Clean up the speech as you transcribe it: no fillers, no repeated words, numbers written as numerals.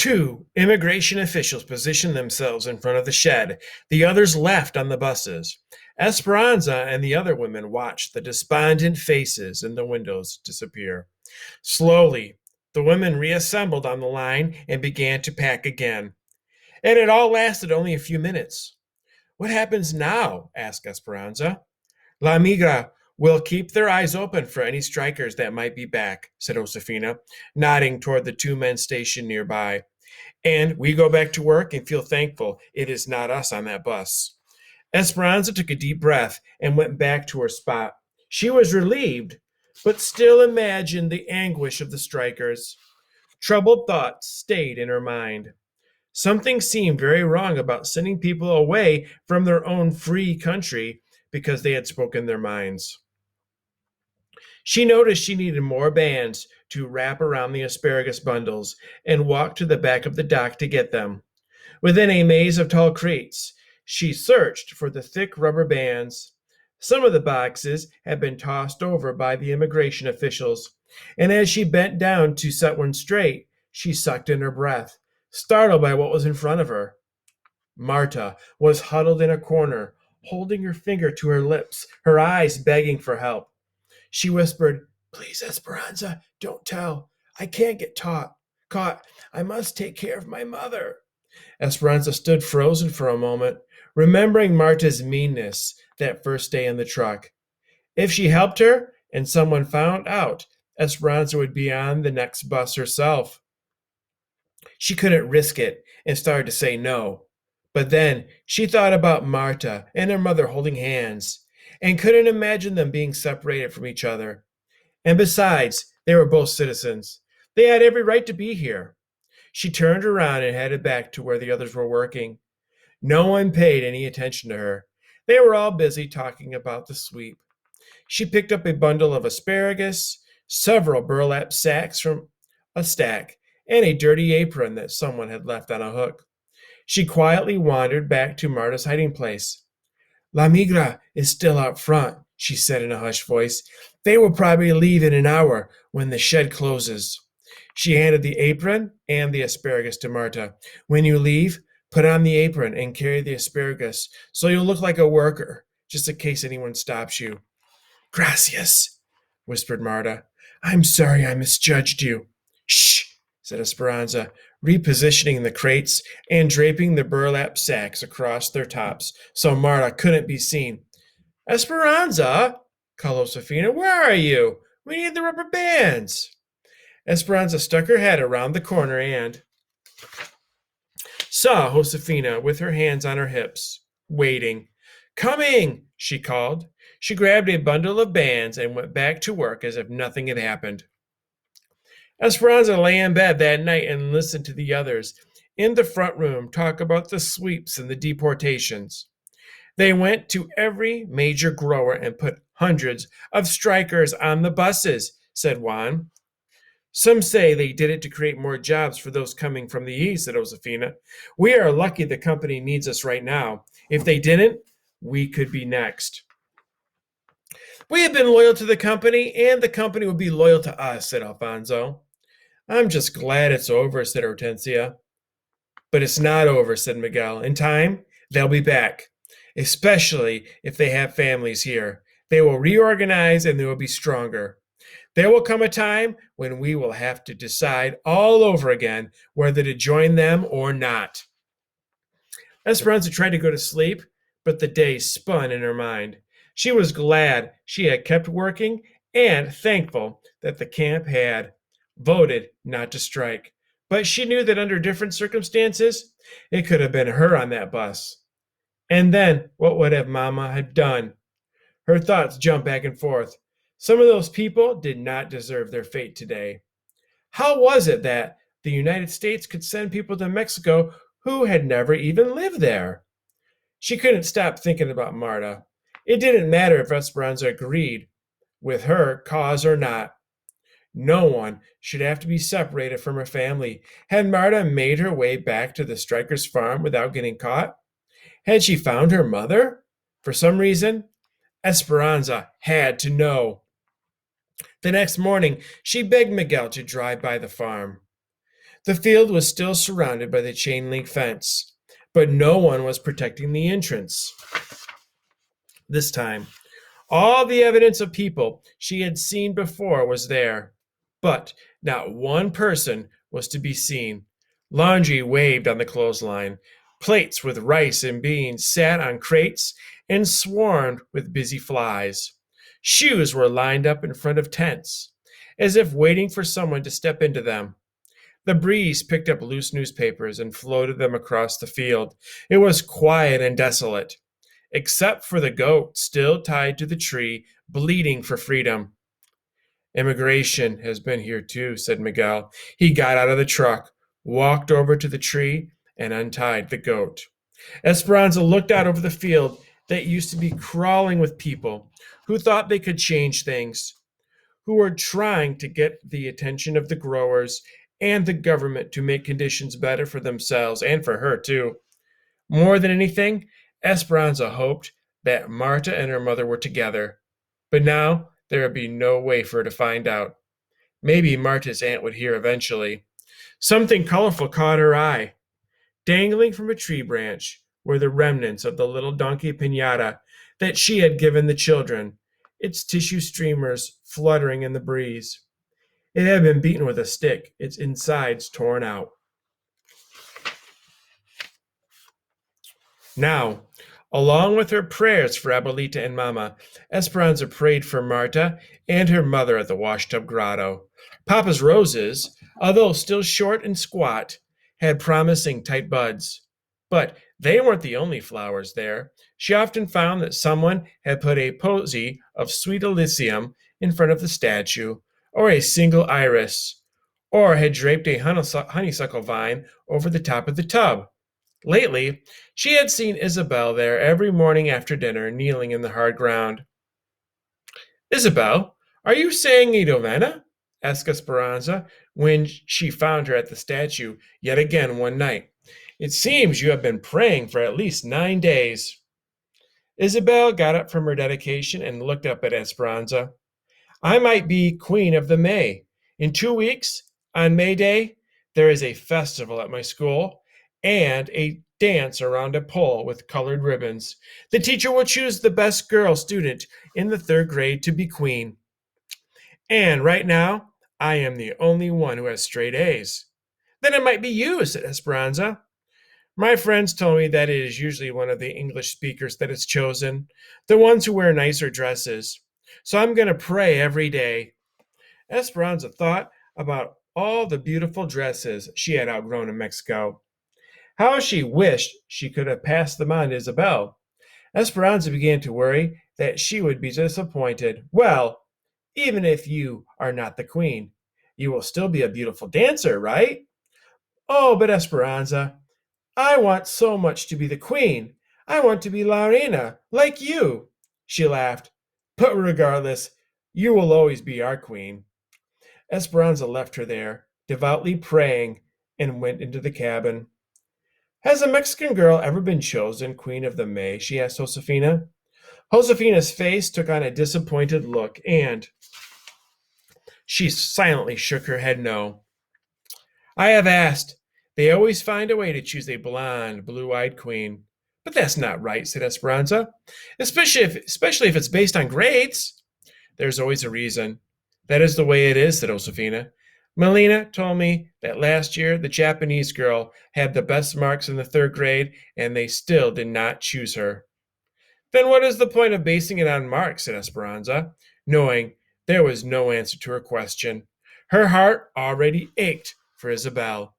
Two immigration officials positioned themselves in front of the shed. The others left on the buses. Esperanza and the other women watched the despondent faces in the windows disappear. Slowly, the women reassembled on the line and began to pack again. And it all lasted only a few minutes. What happens now? Asked Esperanza. La Migra will keep their eyes open for any strikers that might be back, said Josefina, nodding toward the two men stationed nearby. And we go back to work and feel thankful it is not us on that bus. Esperanza took a deep breath and went back to her spot. She was relieved, but still imagined the anguish of the strikers. Troubled thoughts stayed in her mind. Something seemed very wrong about sending people away from their own free country because they had spoken their minds. She noticed she needed more bands to wrap around the asparagus bundles and walked to the back of the dock to get them. Within a maze of tall crates, she searched for the thick rubber bands. Some of the boxes had been tossed over by the immigration officials, and as she bent down to set one straight, she sucked in her breath, startled by what was in front of her. Marta was huddled in a corner, holding her finger to her lips, her eyes begging for help. She whispered, "Please, Esperanza, don't tell. I can't get caught. I must take care of my mother." Esperanza stood frozen for a moment, remembering Marta's meanness that first day in the truck. If she helped her and someone found out, Esperanza would be on the next bus herself. She couldn't risk it and started to say no. But then she thought about Marta and her mother holding hands and couldn't imagine them being separated from each other. And besides, they were both citizens. They had every right to be here. She turned around and headed back to where the others were working. No one paid any attention to her. They were all busy talking about the sweep. She picked up a bundle of asparagus, several burlap sacks from a stack, and a dirty apron that someone had left on a hook. She quietly wandered back to Marta's hiding place. "La Migra is still out front," she said in a hushed voice. "They will probably leave in an hour when the shed closes." She handed the apron and the asparagus to Marta. "When you leave, put on the apron and carry the asparagus so you'll look like a worker, just in case anyone stops you." "Gracias," whispered Marta. "I'm sorry I misjudged you." "Shh," said Esperanza, repositioning the crates and draping the burlap sacks across their tops so Marta couldn't be seen. "Esperanza," called Josefina, "where are you? We need the rubber bands." Esperanza stuck her head around the corner and saw Josefina with her hands on her hips, waiting. "Coming," she called. She grabbed a bundle of bands and went back to work as if nothing had happened. Esperanza lay in bed that night and listened to the others in the front room talk about the sweeps and the deportations. They went to every major grower and put hundreds of strikers on the buses, said Juan. "Some say they did it to create more jobs for those coming from the east," said Josefina. "We are lucky the company needs us right now. If they didn't, we could be next." "We have been loyal to the company, and the company will be loyal to us," said Alfonso. "I'm just glad it's over," said Hortensia. "But it's not over," said Miguel. "In time, they'll be back, especially if they have families here. They will reorganize and they will be stronger. There will come a time when we will have to decide all over again whether to join them or not." Esperanza tried to go to sleep, but the day spun in her mind. She was glad she had kept working and thankful that the camp had voted not to strike. But she knew that under different circumstances, it could have been her on that bus. And then what would have Mama have done? Her thoughts jumped back and forth. Some of those people did not deserve their fate today. How was it that the United States could send people to Mexico who had never even lived there? She couldn't stop thinking about Marta. It didn't matter if Esperanza agreed with her cause or not. No one should have to be separated from her family. Had Marta made her way back to the striker's farm without getting caught? Had she found her mother? For some reason, Esperanza had to know. The next morning, she begged Miguel to drive by the farm. The field was still surrounded by the chain link fence, but no one was protecting the entrance. This time, all the evidence of people she had seen before was there, but not one person was to be seen. Laundry waved on the clothesline. Plates with rice and beans sat on crates and swarmed with busy flies. Shoes were lined up in front of tents, as if waiting for someone to step into them. The breeze picked up loose newspapers and floated them across the field. It was quiet and desolate, except for the goat still tied to the tree, bleeding for freedom. Immigration has been here too, said Miguel. He got out of the truck, walked over to the tree, and untied the goat. Esperanza looked out over the field that used to be crawling with people who thought they could change things, who were trying to get the attention of the growers and the government to make conditions better for themselves and for her too. More than anything, Esperanza hoped that Marta and her mother were together, but now there would be no way for her to find out. Maybe Marta's aunt would hear eventually. Something colorful caught her eye. Dangling from a tree branch were the remnants of the little donkey piñata that she had given the children, its tissue streamers fluttering in the breeze. It had been beaten with a stick, its insides torn out. Now, along with her prayers for Abuelita and Mama, Esperanza prayed for Marta and her mother at the washtub grotto. Papa's roses, although still short and squat, had promising tight buds. But they weren't the only flowers there. She often found that someone had put a posy of sweet Elysium in front of the statue, or a single iris, or had draped a honeysuckle vine over the top of the tub. Lately, she had seen Isabel there every morning after dinner, kneeling in the hard ground. "Isabel, are you saying a novena?" asked Esperanza when she found her at the statue yet again one night. "It seems you have been praying for at least 9 days." Isabel got up from her dedication and looked up at Esperanza. "I might be Queen of the May. In 2 weeks, on May Day, there is a festival at my school and a dance around a pole with colored ribbons. The teacher will choose the best girl student in the 3rd grade to be queen. And right now, I am the only one who has straight A's." "Then it might be you," said Esperanza. "My friends told me that it is usually one of the English speakers that is chosen, the ones who wear nicer dresses. So I'm going to pray every day." Esperanza thought about all the beautiful dresses she had outgrown in Mexico. How she wished she could have passed them on to Isabel. Esperanza began to worry that she would be disappointed. "Well, even if you are not the queen, you will still be a beautiful dancer, right?" "Oh, but Esperanza, I want so much to be the queen. I want to be La Reina, like you." She laughed. "But regardless, you will always be our queen." Esperanza left her there, devoutly praying, and went into the cabin. "Has a Mexican girl ever been chosen Queen of the May?" she asked Josefina. Josefina's face took on a disappointed look, and she silently shook her head no. "I have asked. They always find a way to choose a blonde, blue-eyed queen." "But that's not right," said Esperanza, especially if it's based on grades." "There's always a reason. That is the way it is," said Josefina. "Melina told me that last year the Japanese girl had the best marks in the 3rd grade, and they still did not choose her." "Then what is the point of basing it on marks?" said Esperanza, knowing there was no answer to her question. Her heart already ached for Isabel.